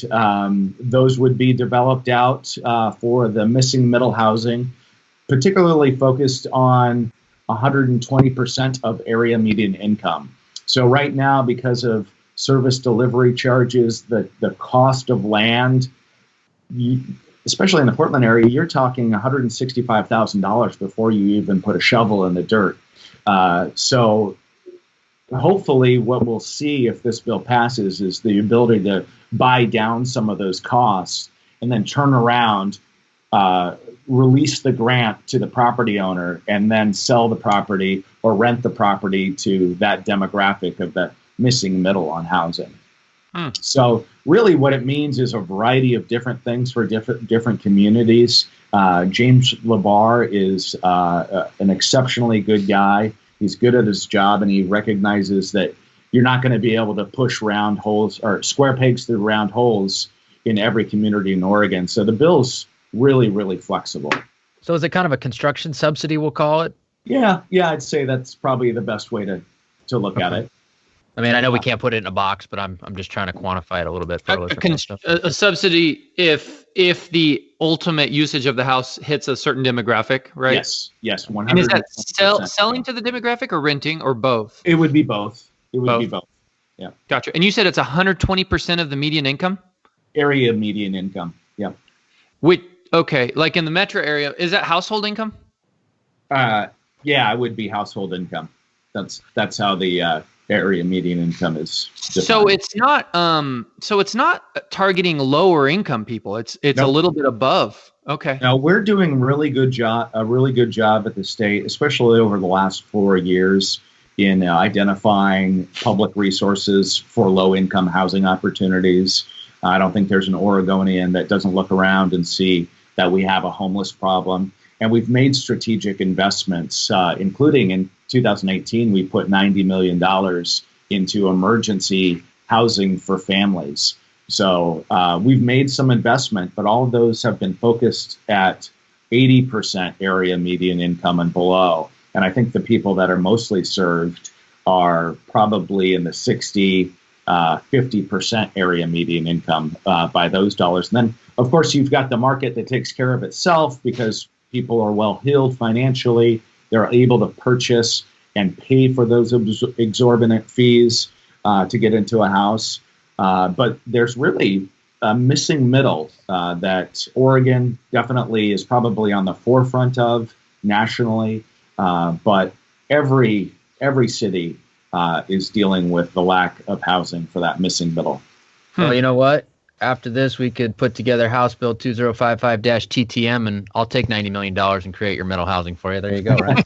those would be developed out for the missing middle housing, particularly focused on 120% of area median income. So right now, because of service delivery charges, the cost of land, especially in the Portland area, you're talking $165,000 before you even put a shovel in the dirt. So hopefully what we'll see if this bill passes is the ability to buy down some of those costs and then turn around, release the grant to the property owner, and then sell the property or rent the property to that demographic of that missing middle on housing. So really what it means is a variety of different things for different communities. James LeBar is an exceptionally good guy. He's good at his job, and he recognizes that you're not going to be able to push round holes or square pegs through round holes in every community in Oregon. So the bill's really, really flexible. So is it kind of a construction subsidy, we'll call it? Yeah, I'd say that's probably the best way to look at it. I mean, I know we can't put it in a box, but I'm just trying to quantify it a little bit. A subsidy if the ultimate usage of the house hits a certain demographic, right? Yes, 100%. And is that selling to the demographic or renting or both? It would be both. Be both. Yeah. Gotcha. And you said it's 120% of the median income? Area median income. Yeah. Okay, like in the metro area, is that household income? Yeah, it would be household income. That's how the area median income is defined. So it's not targeting lower income people. It's Nope. a little bit above. Okay. Now we're doing a really good job at the state, especially over the last 4 years, in identifying public resources for low income housing opportunities. I don't think there's an Oregonian that doesn't look around and see that we have a homeless problem. And we've made strategic investments, including in 2018, we put $90 million into emergency housing for families. So we've made some investment, but all of those have been focused at 80% area median income and below. And I think the people that are mostly served are probably in the 50% area median income by those dollars. And then, of course, you've got the market that takes care of itself because people are well-heeled financially. They're able to purchase and pay for those exorbitant fees to get into a house. But there's really a missing middle that Oregon definitely is probably on the forefront of nationally. But every city is dealing with the lack of housing for that missing middle. Well, you know what? After this, we could put together House Bill 2055-TTM, and I'll take $90 million and create your middle housing for you. There you go, right?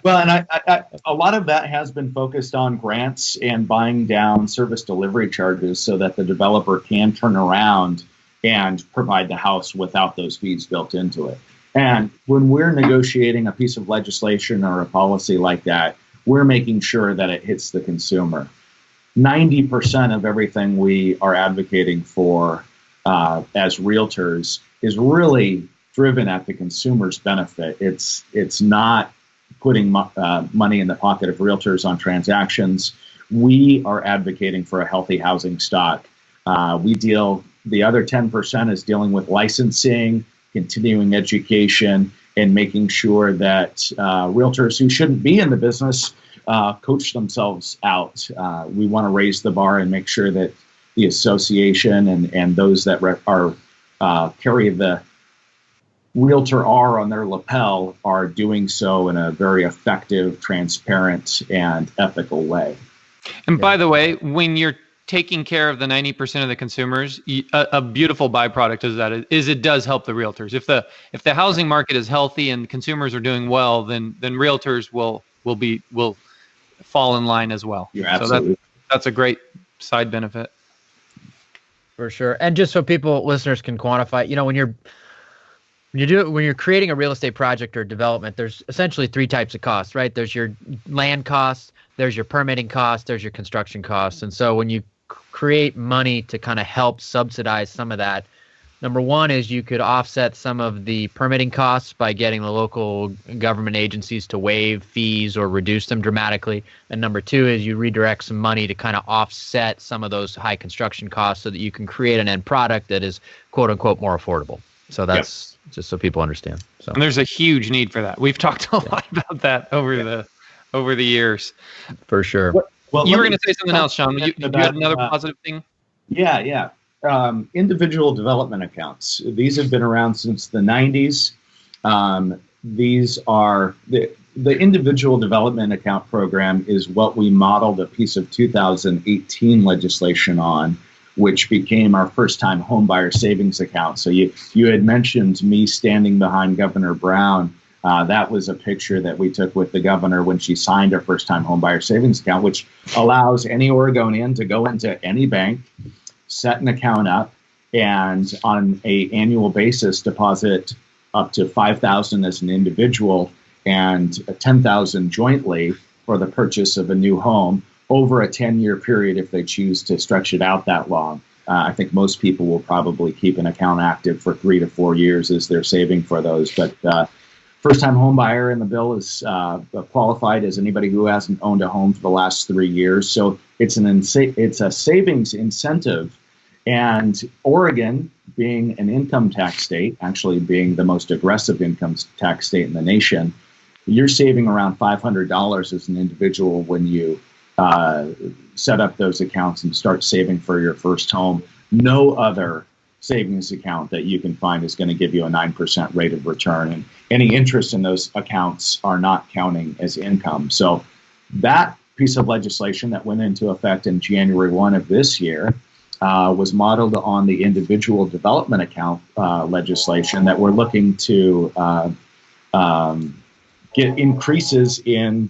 Well, and I a lot of that has been focused on grants and buying down service delivery charges so that the developer can turn around and provide the house without those fees built into it. And when we're negotiating a piece of legislation or a policy like that, we're making sure that it hits the consumer. 90% of everything we are advocating for as realtors is really driven at the consumer's benefit. It's not putting money in the pocket of realtors on transactions. We are advocating for a healthy housing stock. The other 10% is dealing with licensing, continuing education, and making sure that realtors who shouldn't be in the business coach themselves out. We want to raise the bar and make sure that the association and those that carry the Realtor R on their lapel are doing so in a very effective, transparent, and ethical way. And by the way, when you're taking care of the 90% of the consumers, a beautiful byproduct of that is it does help the realtors. If the housing market is healthy and consumers are doing well, then realtors will fall in line as well. You're absolutely. So that's a great side benefit. For sure. And just so listeners can quantify, when you're creating a real estate project or development, there's essentially three types of costs, right? There's your land costs, there's your permitting costs, there's your construction costs. And so when you create money to kind of help subsidize some of that, number one is you could offset some of the permitting costs by getting the local government agencies to waive fees or reduce them dramatically. And number two is you redirect some money to kind of offset some of those high construction costs so that you can create an end product that is quote unquote more affordable. So that's just so people understand. So and there's a huge need for that. We've talked a lot about that over the years. For sure. Well, you were going to say something else, Sean. You had another positive thing? Yeah. Individual development accounts. These have been around since the 90s. These are the individual development account program is what we modeled a piece of 2018 legislation on, which became our first-time homebuyer savings account. So you had mentioned me standing behind Governor Brown. That was a picture that we took with the governor when she signed our first-time homebuyer savings account, which allows any Oregonian to go into any bank, set an account up, and on an annual basis deposit up to $5,000 as an individual and $10,000 jointly for the purchase of a new home over a 10-year period if they choose to stretch it out that long. I think most people will probably keep an account active for 3 to 4 years as they're saving for those. But first-time home buyer in the bill is qualified as anybody who hasn't owned a home for the last 3 years. So it's a savings incentive. And Oregon, being an income tax state, actually being the most aggressive income tax state in the nation, you're saving around $500 as an individual when you set up those accounts and start saving for your first home. No other savings account that you can find is going to give you a 9% rate of return. And any interest in those accounts are not counting as income. So that piece of legislation that went into effect in January 1 of this year was modeled on the individual development account legislation that we're looking to get increases in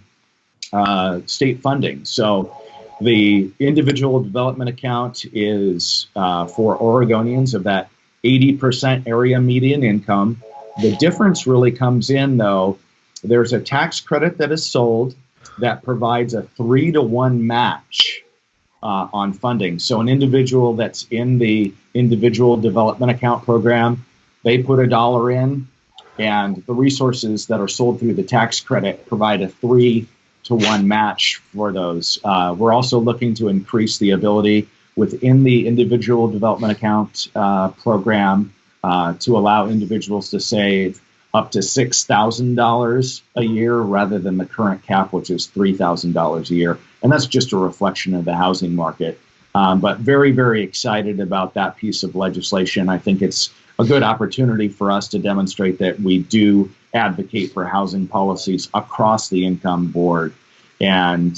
state funding. So the individual development account is for Oregonians of that 80% area median income. The difference really comes in, though, there's a tax credit that is sold that provides a 3-to-1 match on funding. So an individual that's in the individual development account program, they put $1 in, and the resources that are sold through the tax credit provide a 3-to-1 match for those. We're also looking to increase the ability within the individual development account program to allow individuals to save up to $6,000 a year rather than the current cap, which is $3,000 a year. And that's just a reflection of the housing market. But very, very excited about that piece of legislation. I think it's a good opportunity for us to demonstrate that we do advocate for housing policies across the income board. And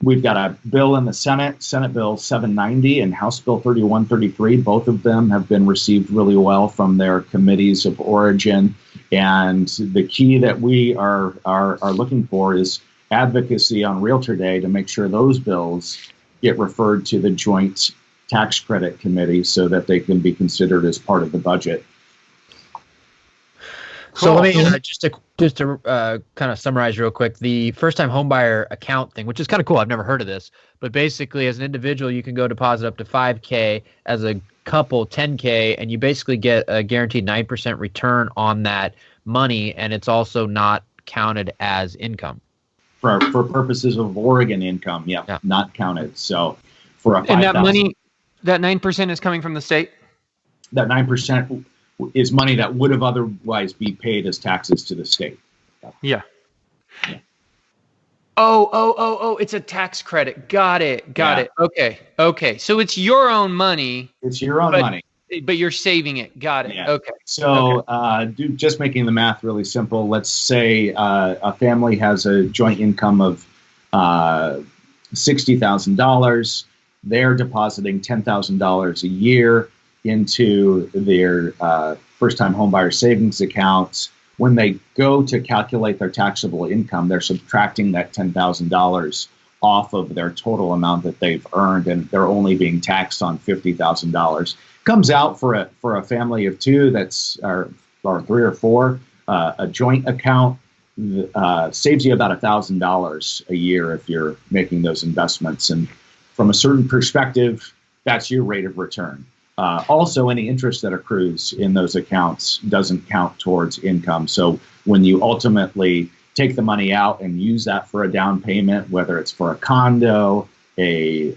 we've got a bill in the Senate Bill 790 and House Bill 3133. Both of them have been received really well from their committees of origin. And the key that we are looking for is advocacy on Realtor Day to make sure those bills get referred to the Joint Tax Credit Committee so that they can be considered as part of the budget. So let Cool. me just to kind of summarize real quick, the first-time homebuyer account thing, which is kind of cool. I've never heard of this, but basically, as an individual, you can go deposit up to $5K. As a couple, $10K, and you basically get a guaranteed 9% return on that money, and it's also not counted as income. For purposes of Oregon income, Yeah. not counted. So for a And that 5,000, money, that 9% is coming from the state? that 9% is money that would have otherwise be paid as taxes to the state. Yeah. Oh, it's a tax credit. Got it. Yeah. Okay. So it's your own money, It's your own But- money. but you're saving it. Got it. Yeah. Okay. So just making the math really simple, let's say a family has a joint income of $60,000. They're depositing $10,000 a year into their first-time homebuyer savings accounts. When they go to calculate their taxable income, they're subtracting that $10,000 off of their total amount that they've earned, and they're only being taxed on $50,000. Comes out for a family of two, that's or three or four, a joint account saves you about $1,000 a year if you're making those investments. And from a certain perspective, that's your rate of return. Also, any interest that accrues in those accounts doesn't count towards income. So when you ultimately take the money out and use that for a down payment, whether it's for a condo, a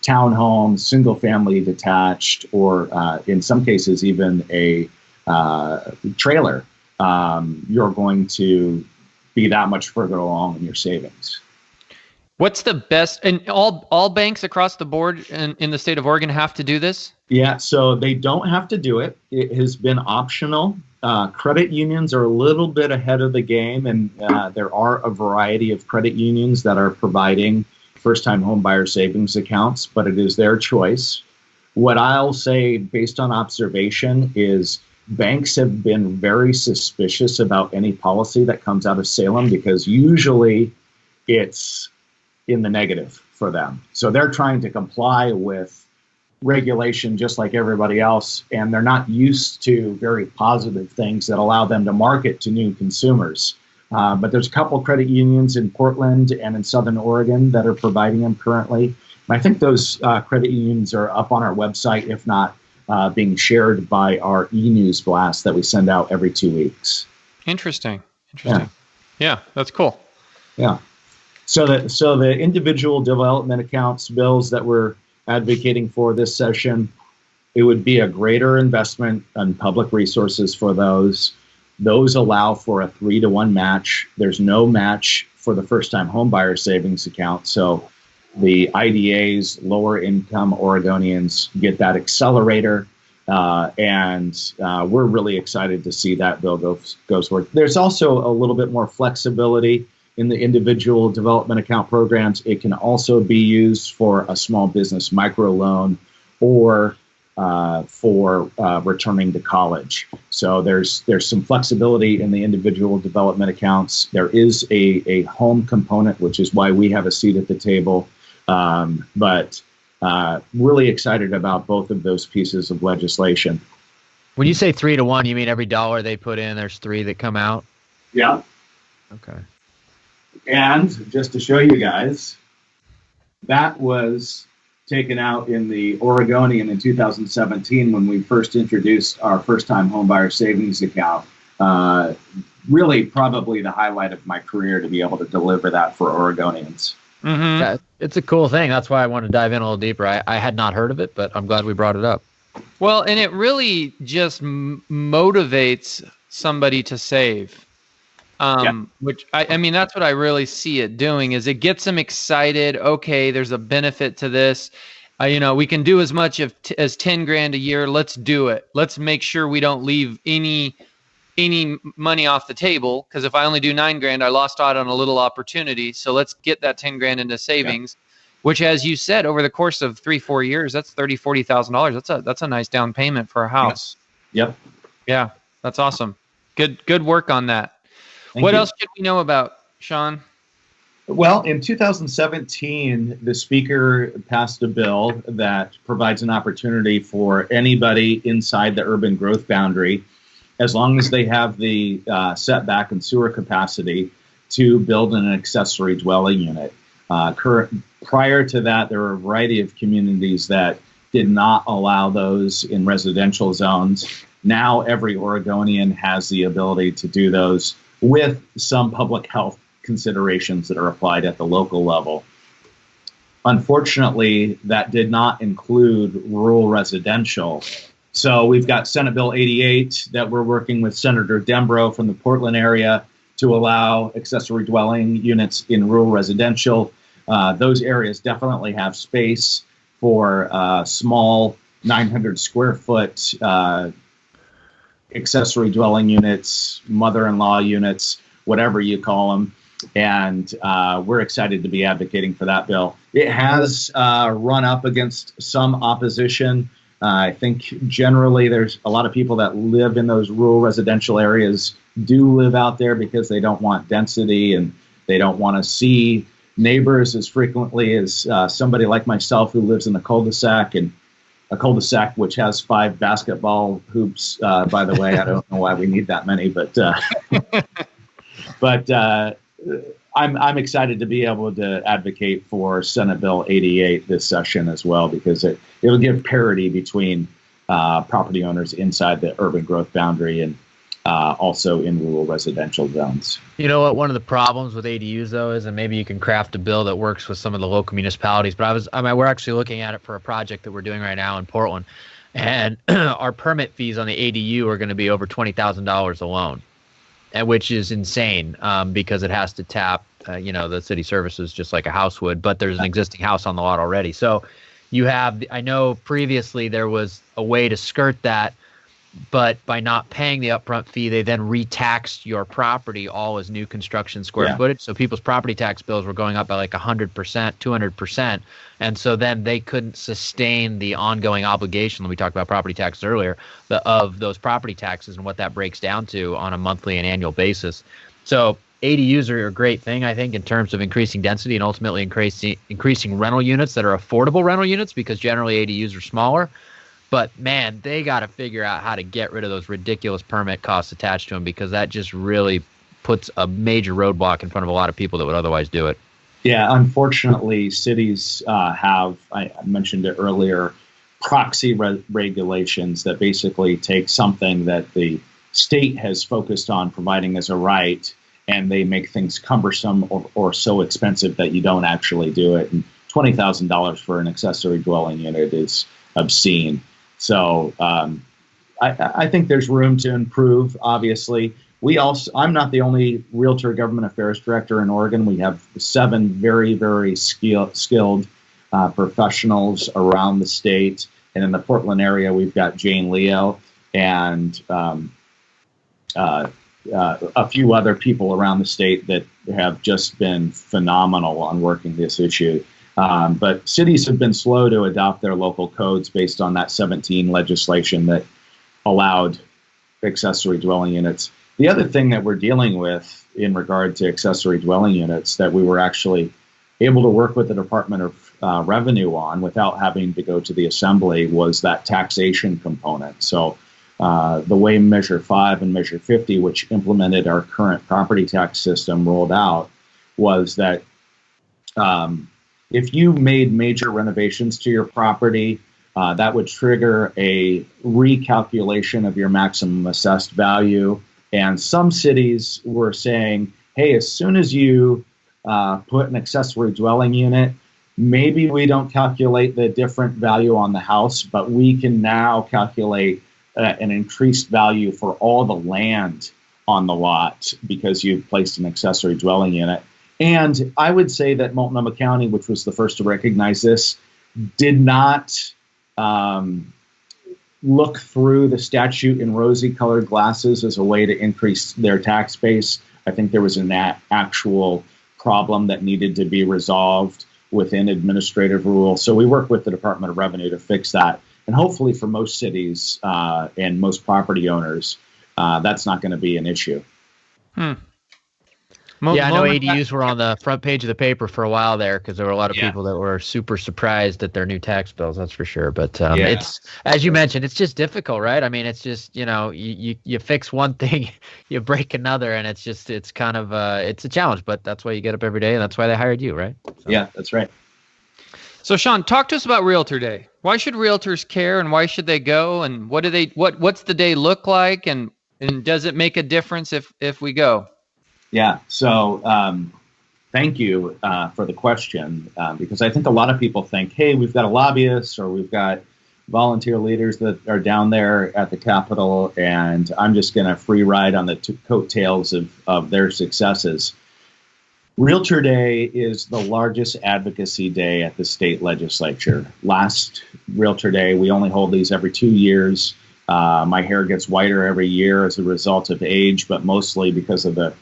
townhome, single family detached, or in some cases even a trailer, you're going to be that much further along in your savings. What's the best? And all banks across the board in the state of Oregon have to do this? Yeah, so they don't have to do it. It has been optional. Credit unions are a little bit ahead of the game, and there are a variety of credit unions that are providing first-time homebuyer savings accounts, but it is their choice. What I'll say based on observation is banks have been very suspicious about any policy that comes out of Salem, because usually it's in the negative for them. So they're trying to comply with regulation just like everybody else, and they're not used to very positive things that allow them to market to new consumers. But there's a couple of credit unions in Portland and in Southern Oregon that are providing them currently. And I think those credit unions are up on our website, if not being shared by our e-news blast that we send out every 2 weeks. Interesting. Yeah, that's cool. Yeah. So the individual development accounts bills that we're advocating for this session, it would be a greater investment on public resources for those. Those allow for a 3-to-1 match. There's no match for the first-time homebuyer savings account. So the IDAs, lower income Oregonians, get that accelerator. And we're really excited to see that bill goes forward. There's also a little bit more flexibility in the individual development account programs. It can also be used for a small business microloan or for returning to college. So there's some flexibility in the individual development accounts. There is a home component, which is why we have a seat at the table. But really excited about both of those pieces of legislation. When you say 3-to-1, you mean every dollar they put in, there's 3 that come out? Yeah. Okay. And just to show you guys, that was taken out in the Oregonian in 2017 when we first introduced our first-time homebuyer savings account. Really probably the highlight of my career to be able to deliver that for Oregonians. Mm-hmm. Yeah, it's a cool thing. That's why I wanted to dive in a little deeper. I had not heard of it, but I'm glad we brought it up. Well, and it really just motivates somebody to save. Which I mean, that's what I really see it doing, is it gets them excited. Okay, there's a benefit to this. We can do as much as 10 grand a year. Let's do it. Let's make sure we don't leave any money off the table, because if I only do 9 grand, I lost out on a little opportunity. So let's get that 10 grand into savings, which, as you said, over the course of 3-4 years, that's $30,000-$40,000. That's a nice down payment for a house. Yep. Yeah, that's awesome. Good work on that. Thank What you. else should we know about, Sean? Well, in 2017, the speaker passed a bill that provides an opportunity for anybody inside the urban growth boundary as long as they have the setback and sewer capacity to build an accessory dwelling unit. Prior to that, there were a variety of communities that did not allow those in residential zones. Now every Oregonian has the ability to do those with some public health considerations that are applied at the local level. Unfortunately, that did not include rural residential. So we've got Senate Bill 88 that we're working with Senator Dembro from the Portland area to allow accessory dwelling units in rural residential. Those areas definitely have space for small 900 square foot accessory dwelling units, mother-in-law units, whatever you call them. And we're excited to be advocating for that bill. It has run up against some opposition. I think generally there's a lot of people that live in those rural residential areas do live out there because they don't want density and they don't want to see neighbors as frequently as somebody like myself who lives in a cul-de-sac, and a cul-de-sac which has 5 basketball hoops. By the way, I don't know why we need that many, but I'm excited to be able to advocate for Senate Bill 88 this session as well, because it'll give parity between property owners inside the urban growth boundary and also in rural residential zones. You know what? One of the problems with ADUs, though, is, and maybe you can craft a bill that works with some of the local municipalities, but we're actually looking at it for a project that we're doing right now in Portland, and our permit fees on the ADU are going to be over $20,000 alone, and which is insane because it has to tap, the city services just like a house would, but there's an existing house on the lot already. So you have, I know previously there was a way to skirt that, but by not paying the upfront fee, they then retaxed your property all as new construction square footage. So people's property tax bills were going up by like 100%, 200%. And so then they couldn't sustain the ongoing obligation, we talked about property taxes earlier, of those property taxes and what that breaks down to on a monthly and annual basis. So ADUs are a great thing, I think, in terms of increasing density and ultimately increasing rental units that are affordable rental units, because generally ADUs are smaller. But, man, they got to figure out how to get rid of those ridiculous permit costs attached to them, because that just really puts a major roadblock in front of a lot of people that would otherwise do it. Yeah, unfortunately, cities have, I mentioned it earlier, proxy regulations that basically take something that the state has focused on providing as a right, and they make things cumbersome or so expensive that you don't actually do it. And $20,000 for an accessory dwelling unit is obscene. So I think there's room to improve, obviously. I'm not the only Realtor Government Affairs Director in Oregon. We have 7 very, very skilled professionals around the state. And in the Portland area, we've got Jane Leo and a few other people around the state that have just been phenomenal on working this issue. But cities have been slow to adopt their local codes based on that 17 legislation that allowed accessory dwelling units. The other thing that we're dealing with in regard to accessory dwelling units that we were actually able to work with the Department of Revenue on without having to go to the Assembly was that taxation component. So the way Measure 5 and Measure 50, which implemented our current property tax system, rolled out, was that if you made major renovations to your property, that would trigger a recalculation of your maximum assessed value. And some cities were saying, hey, as soon as you put an accessory dwelling unit, maybe we don't calculate the different value on the house, but we can now calculate an increased value for all the land on the lot because you've placed an accessory dwelling unit. And I would say that Multnomah County, which was the first to recognize this, did not look through the statute in rosy-colored glasses as a way to increase their tax base. I think there was an actual problem that needed to be resolved within administrative rules. So we work with the Department of Revenue to fix that. And hopefully for most cities and most property owners, that's not going to be an issue. Yeah, I know ADUs were on the front page of the paper for a while there because there were a lot of Yeah. people that were super surprised at their new tax bills. That's for sure. But Yeah. it's, as you mentioned, it's just difficult, right? I mean, it's just, you fix one thing, you break another, and it's kind of it's a challenge. But that's why you get up every day, and that's why they hired you, right? So. Yeah, that's right. So Sean, talk to us about Realtor Day. Why should realtors care, and why should they go? And what's the day look like? And does it make a difference if we go? Yeah. So thank you for the question, because I think a lot of people think, hey, we've got a lobbyist or we've got volunteer leaders that are down there at the Capitol, and I'm just going to free ride on the coattails of their successes. Realtor Day is the largest advocacy day at the state legislature. Last Realtor Day, we only hold these every 2 years. My hair gets whiter every year as a result of age, but mostly because of the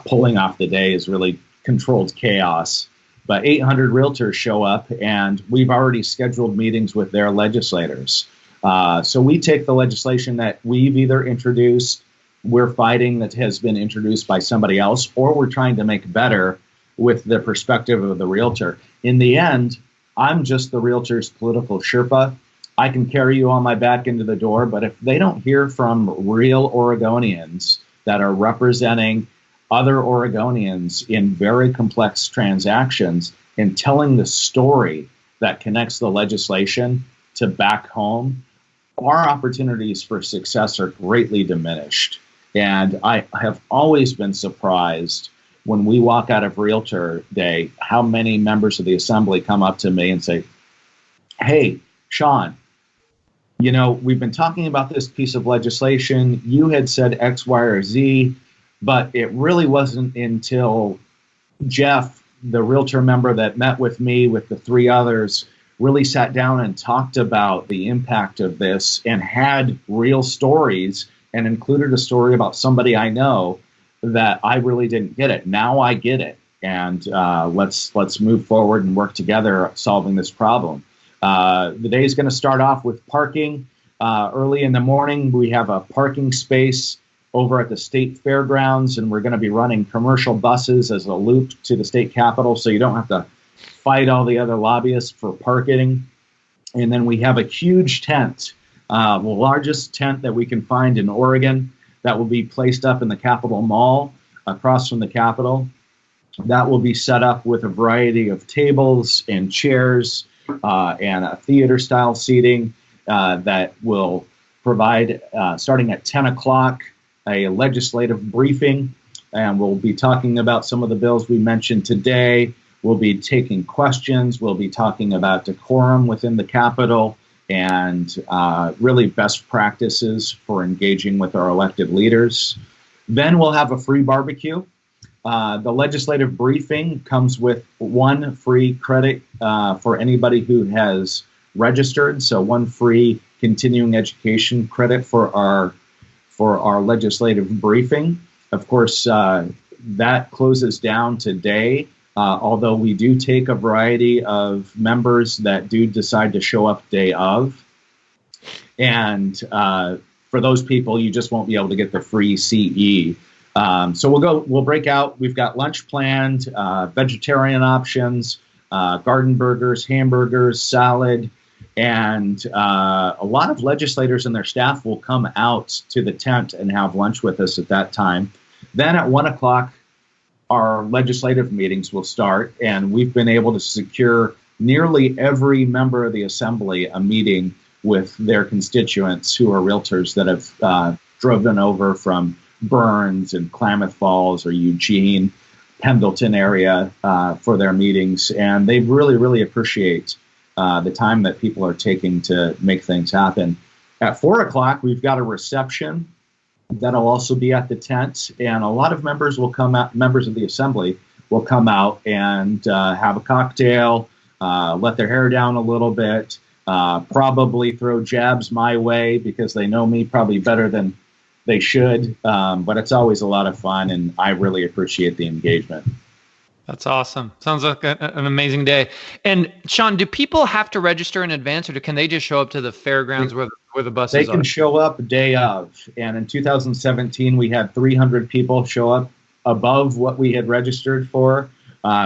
pulling off the day is really controlled chaos. But 800 realtors show up, and we've already scheduled meetings with their legislators. So we take the legislation that we've either introduced, we're fighting that has been introduced by somebody else, or we're trying to make better with the perspective of the realtor. In the end, I'm just the realtor's political Sherpa. I can carry you on my back into the door, but if they don't hear from real Oregonians that are representing other Oregonians in very complex transactions and telling the story that connects the legislation to back home, our opportunities for success are greatly diminished. And I have always been surprised when we walk out of Realtor Day, how many members of the assembly come up to me and say, hey, Sean, we've been talking about this piece of legislation. You had said X, Y, or Z, but it really wasn't until Jeff, the realtor member that met with me with the 3 others, really sat down and talked about the impact of this and had real stories and included a story about somebody I know that I really didn't get it. Now I get it. And let's move forward and work together solving this problem. The day is going to start off with parking. Early in the morning, we have a parking space over at the state fairgrounds, and we're going to be running commercial buses as a loop to the state capitol, so you don't have to fight all the other lobbyists for parking. And then we have a huge tent, the largest tent that we can find in Oregon, that will be placed up in the Capitol Mall across from the Capitol. That will be set up with a variety of tables and chairs and a theater-style seating that will provide, starting at 10 o'clock, a legislative briefing, and we'll be talking about some of the bills we mentioned today. We'll be taking questions. We'll be talking about decorum within the Capitol and really best practices for engaging with our elected leaders. Then we'll have a free barbecue. The legislative briefing comes with 1 free credit for anybody who has registered, so 1 free continuing education credit for our legislative briefing. Of course, that closes down today, although we do take a variety of members that do decide to show up day of. And for those people, you just won't be able to get the free CE. So we'll break out. We've got lunch planned, vegetarian options, garden burgers, hamburgers, salad. And a lot of legislators and their staff will come out to the tent and have lunch with us at that time. Then at 1 o'clock, our legislative meetings will start, and we've been able to secure nearly every member of the assembly a meeting with their constituents who are realtors that have driven over from Burns and Klamath Falls or Eugene, Pendleton area for their meetings. And they really, really appreciate the time that people are taking to make things happen. At 4 o'clock, we've got a reception that'll also be at the tent, and a lot of members will come out. Members of the assembly will come out and have a cocktail, let their hair down a little bit, probably throw jabs my way because they know me probably better than they should. But it's always a lot of fun, and I really appreciate the engagement. That's awesome. Sounds like an amazing day. And Sean, do people have to register in advance, or can they just show up to the fairgrounds where the buses are? They can show up day of. And in 2017, we had 300 people show up above what we had registered for.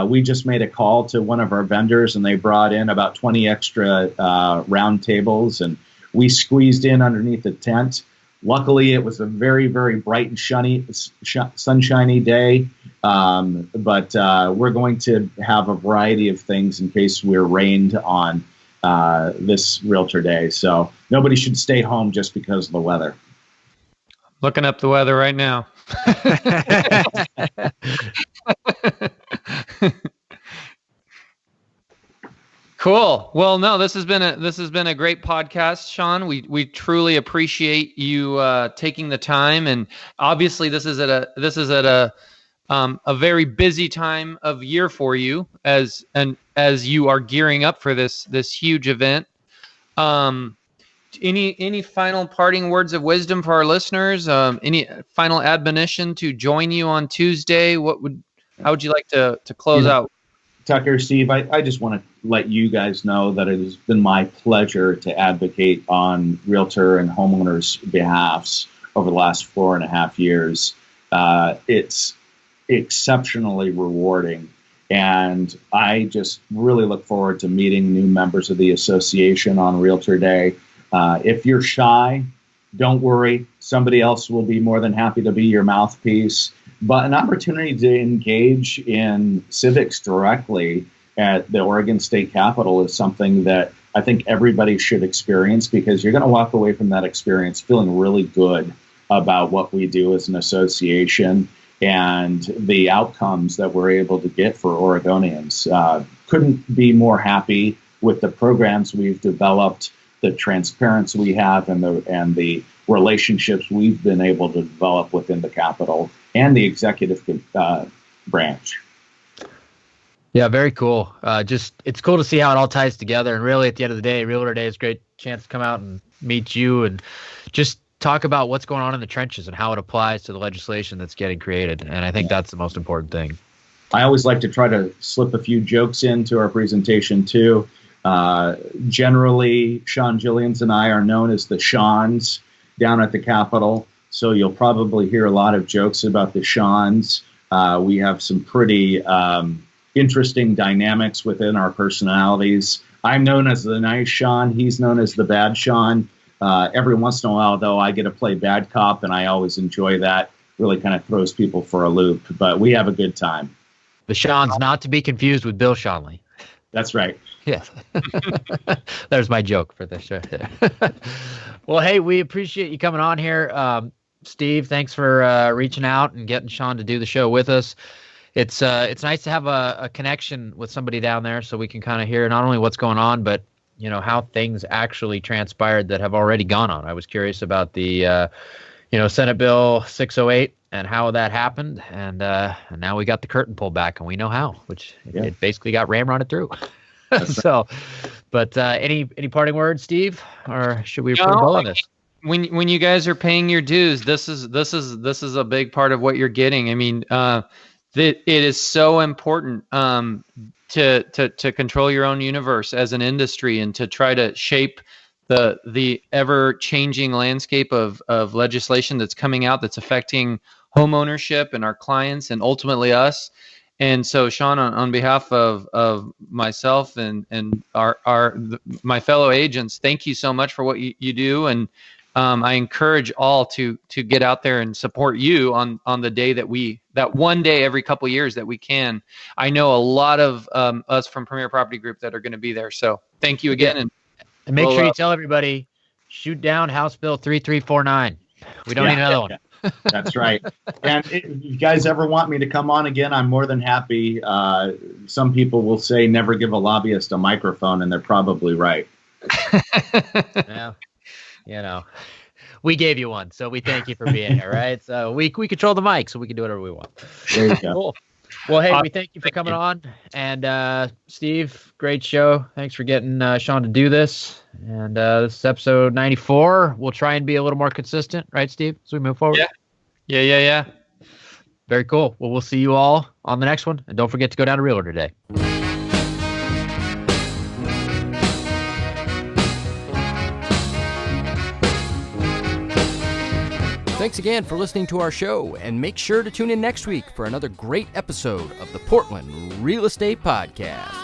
We just made a call to one of our vendors, and they brought in about 20 extra round tables, and we squeezed in underneath the tent. Luckily, it was a very, very bright and sunshiny day, but we're going to have a variety of things in case we're rained on this Realtor Day. So nobody should stay home just because of the weather. Looking up the weather right now. Cool. Well, no, this has been a great podcast, Sean. We truly appreciate you taking the time, and obviously this is at a very busy time of year for you as you are gearing up for this huge event. Any final parting words of wisdom for our listeners? Any final admonition to join you on Tuesday? How would you like to close out? Tucker, Steve, I just want to let you guys know that it has been my pleasure to advocate on realtor and homeowners' behalfs over the last 4.5 years. It's exceptionally rewarding, and I just really look forward to meeting new members of the association on Realtor Day. If you're shy, don't worry. Somebody else will be more than happy to be your mouthpiece. But an opportunity to engage in civics directly at the Oregon State Capitol is something that I think everybody should experience, because you're going to walk away from that experience feeling really good about what we do as an association and the outcomes that we're able to get for Oregonians. Couldn't be more happy with the programs we've developed, the transparency we have, and the relationships we've been able to develop within the Capitol and the executive branch. Yeah, very cool. It's cool to see how it all ties together. And really, at the end of the day, Realtor Day is a great chance to come out and meet you and just talk about what's going on in the trenches and how it applies to the legislation that's getting created. And I think that's the most important thing. I always like to try to slip a few jokes into our presentation, too. Generally, Sean Gillians and I are known as the Seans down at the Capitol. So you'll probably hear a lot of jokes about the Seans. We have some pretty interesting dynamics within our personalities. I'm known as the nice Sean. He's known as the bad Sean. Every once in a while, though, I get to play bad cop, and I always enjoy that. Really kind of throws people for a loop. But we have a good time. The Sean's not to be confused with Bill Schonley. That's right. Yes. There's my joke for this show. Well, hey, we appreciate you coming on here. Steve, thanks for reaching out and getting Sean to do the show with us. It's nice to have a connection with somebody down there so we can kind of hear not only what's going on, but how things actually transpired that have already gone on. I was curious about the Senate Bill 608 and how that happened, and now we got the curtain pulled back, and we know how, which it basically got ramrodded through. So, but any parting words, Steve, or should we put a bow on this? When you guys are paying your dues, this is a big part of what you're getting. I mean, it is so important to control your own universe as an industry and to try to shape the ever changing landscape of legislation that's coming out that's affecting home ownership and our clients and ultimately us. And so, Sean, on behalf of myself and my fellow agents, thank you so much for what you do. And I encourage all to get out there and support you on the day that one day every couple of years that we can. I know a lot of us from Premier Property Group that are going to be there. So thank you again. And make sure you tell everybody, shoot down House Bill 3349. We don't need another one. That's right. And if you guys ever want me to come on again, I'm more than happy. Some people will say never give a lobbyist a microphone, and they're probably right. Yeah, we gave you one, so we thank you for being here, right? So we control the mic, so we can do whatever we want. There you go. Cool. Well, hey, we thank you for coming on. And Steve, great show. Thanks for getting Sean to do this. And this is episode 94. We'll try and be a little more consistent, right, Steve, as we move forward? Yeah. Very cool. Well, we'll see you all on the next one. And don't forget to go down to Realtor today. Thanks again for listening to our show, and make sure to tune in next week for another great episode of the Portland Real Estate Podcast.